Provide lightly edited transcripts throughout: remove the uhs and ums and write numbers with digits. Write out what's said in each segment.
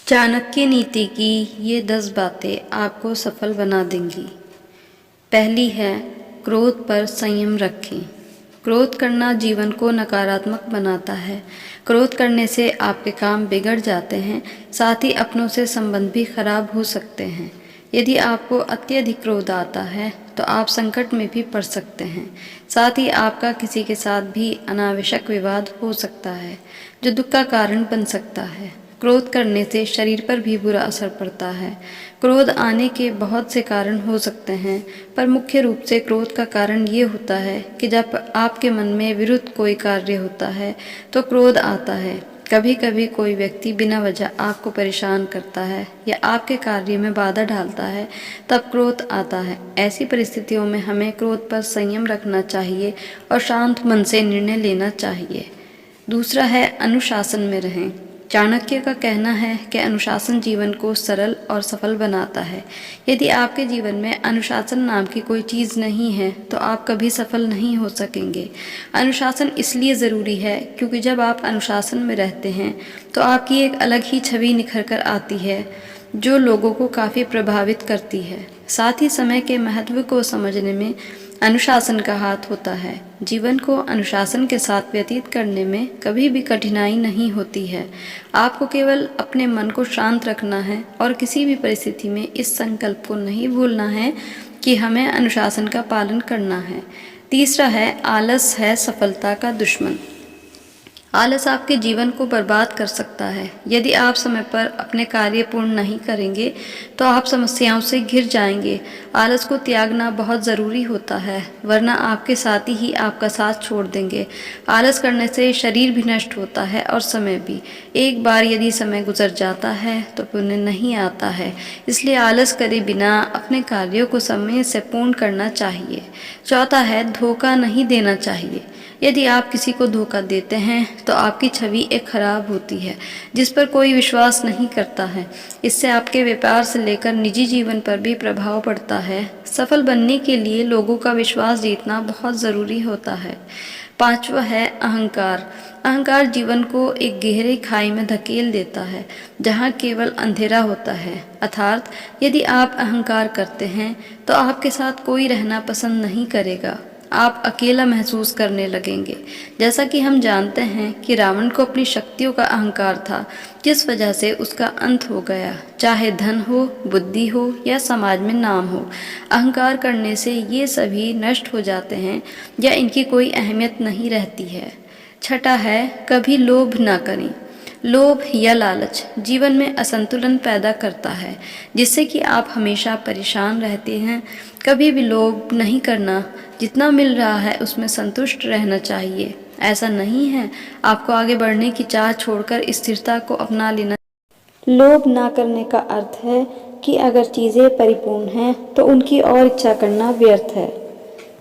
चाणक्य नीति की ये 10 बातें आपको सफल बना देंगी। पहली है, क्रोध पर संयम रखें। क्रोध करना जीवन को नकारात्मक बनाता है। क्रोध करने से आपके काम बिगड़ जाते हैं, साथ ही अपनों से संबंध भी खराब हो सकते हैं। यदि आपको अत्यधिक क्रोध आता है तो आप संकट में भी पड़ सकते हैं। साथ ही आपका किसी के साथ भी अनावश्यक विवाद हो सकता है, जो दुख का कारण बन सकता है। क्रोध करने से शरीर पर भी बुरा असर पड़ता है। क्रोध आने के बहुत से कारण हो सकते हैं, पर मुख्य रूप से क्रोध का कारण ये होता है कि जब आपके मन में विरुद्ध कोई कार्य होता है तो क्रोध आता है। कभी कभी कोई व्यक्ति बिना वजह आपको परेशान करता है या आपके कार्य में बाधा डालता है, तब क्रोध आता है। ऐसी परिस्थितियों में हमें क्रोध पर संयम रखना चाहिए और शांत मन से निर्णय लेना चाहिए। दूसरा है, अनुशासन में रहें। चाणक्य का कहना है कि अनुशासन जीवन को सरल और सफल बनाता है। यदि आपके जीवन में अनुशासन नाम की कोई चीज़ नहीं है तो आप कभी सफल नहीं हो सकेंगे। अनुशासन इसलिए ज़रूरी है क्योंकि जब आप अनुशासन में रहते हैं तो आपकी एक अलग ही छवि निखर कर आती है, जो लोगों को काफ़ी प्रभावित करती है। साथ ही समय के महत्व को समझने में अनुशासन का हाथ होता है। जीवन को अनुशासन के साथ व्यतीत करने में कभी भी कठिनाई नहीं होती है। आपको केवल अपने मन को शांत रखना है और किसी भी परिस्थिति में इस संकल्प को नहीं भूलना है कि हमें अनुशासन का पालन करना है। तीसरा है, आलस है सफलता का दुश्मन। आलस आपके जीवन को बर्बाद कर सकता है। यदि आप समय पर अपने कार्य पूर्ण नहीं करेंगे तो आप समस्याओं से घिर जाएंगे। आलस को त्यागना बहुत ज़रूरी होता है, वरना आपके साथी ही आपका साथ छोड़ देंगे। आलस करने से शरीर भी नष्ट होता है और समय भी। एक बार यदि समय गुजर जाता है तो पुण्य नहीं आता है, इसलिए आलस करे बिना अपने कार्यों को समय से पूर्ण करना चाहिए। चौथा है, धोखा नहीं देना चाहिए। यदि आप किसी को धोखा देते हैं तो आपकी छवि एक खराब होती है, जिस पर कोई विश्वास नहीं करता है। इससे आपके व्यापार से लेकर निजी जीवन पर भी प्रभाव पड़ता है। सफल बनने के लिए लोगों का विश्वास जीतना बहुत ज़रूरी होता है। पांचवा है, अहंकार। अहंकार जीवन को एक गहरी खाई में धकेल देता है, जहाँ केवल अंधेरा होता है। अर्थात यदि आप अहंकार करते हैं तो आपके साथ कोई रहना पसंद नहीं करेगा। आप अकेला महसूस करने लगेंगे। जैसा कि हम जानते हैं कि रावण को अपनी शक्तियों का अहंकार था, जिस वजह से उसका अंत हो गया। चाहे धन हो, बुद्धि हो या समाज में नाम हो, अहंकार करने से ये सभी नष्ट हो जाते हैं या इनकी कोई अहमियत नहीं रहती है। छठा है, कभी लोभ ना करें। लोभ या लालच जीवन में असंतुलन पैदा करता है, जिससे कि आप हमेशा परेशान रहते हैं। कभी भी लोभ नहीं करना, जितना मिल रहा है उसमें संतुष्ट रहना चाहिए। ऐसा नहीं है, आपको आगे बढ़ने की चाह छोड़कर स्थिरता को अपना लेना। लोभ ना करने का अर्थ है कि अगर चीज़ें परिपूर्ण हैं तो उनकी और इच्छा करना व्यर्थ है।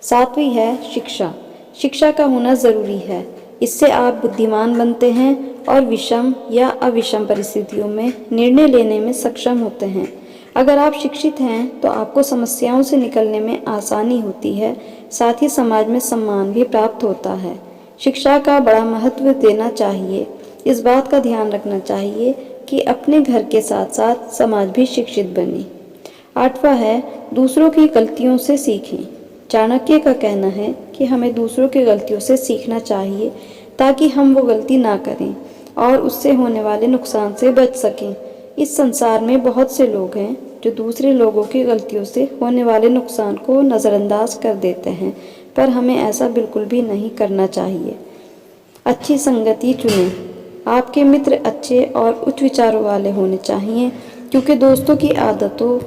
सातवीं है, शिक्षा। शिक्षा का होना ज़रूरी है। इससे आप बुद्धिमान बनते हैं और विषम या अविषम परिस्थितियों में निर्णय लेने में सक्षम होते हैं। अगर आप शिक्षित हैं तो आपको समस्याओं से निकलने में आसानी होती है, साथ ही समाज में सम्मान भी प्राप्त होता है। शिक्षा का बड़ा महत्व देना चाहिए। इस बात का ध्यान रखना चाहिए कि अपने घर के साथ साथ समाज भी शिक्षित बने। आठवां है, दूसरों की गलतियों से सीखें। चाणक्य का कहना है कि हमें दूसरों की गलतियों से सीखना चाहिए ताकि हम वो गलती ना करें और उससे होने वाले नुकसान से बच सकें। इस संसार में बहुत से लोग हैं जो दूसरे लोगों की गलतियों से होने वाले नुकसान को नज़रअंदाज कर देते हैं, पर हमें ऐसा बिल्कुल भी नहीं करना चाहिए। अच्छी संगति चुनें। आपके मित्र अच्छे और उच्च विचारों वाले होने चाहिए, क्योंकि दोस्तों की आदतों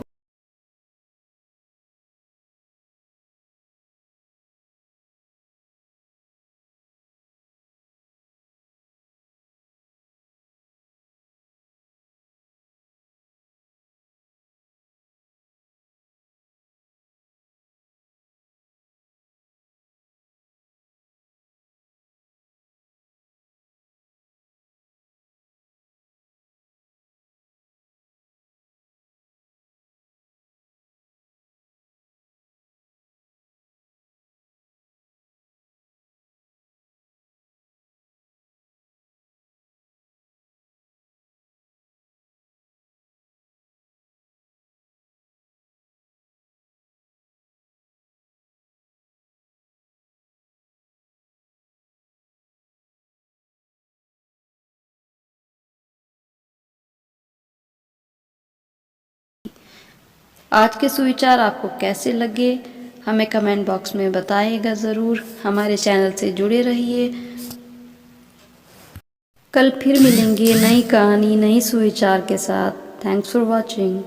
आज के सुविचार आपको कैसे लगे हमें कमेंट बॉक्स में बताइएगा ज़रूर। हमारे चैनल से जुड़े रहिए। कल फिर मिलेंगे नई कहानी नई सुविचार के साथ। Thanks for watching.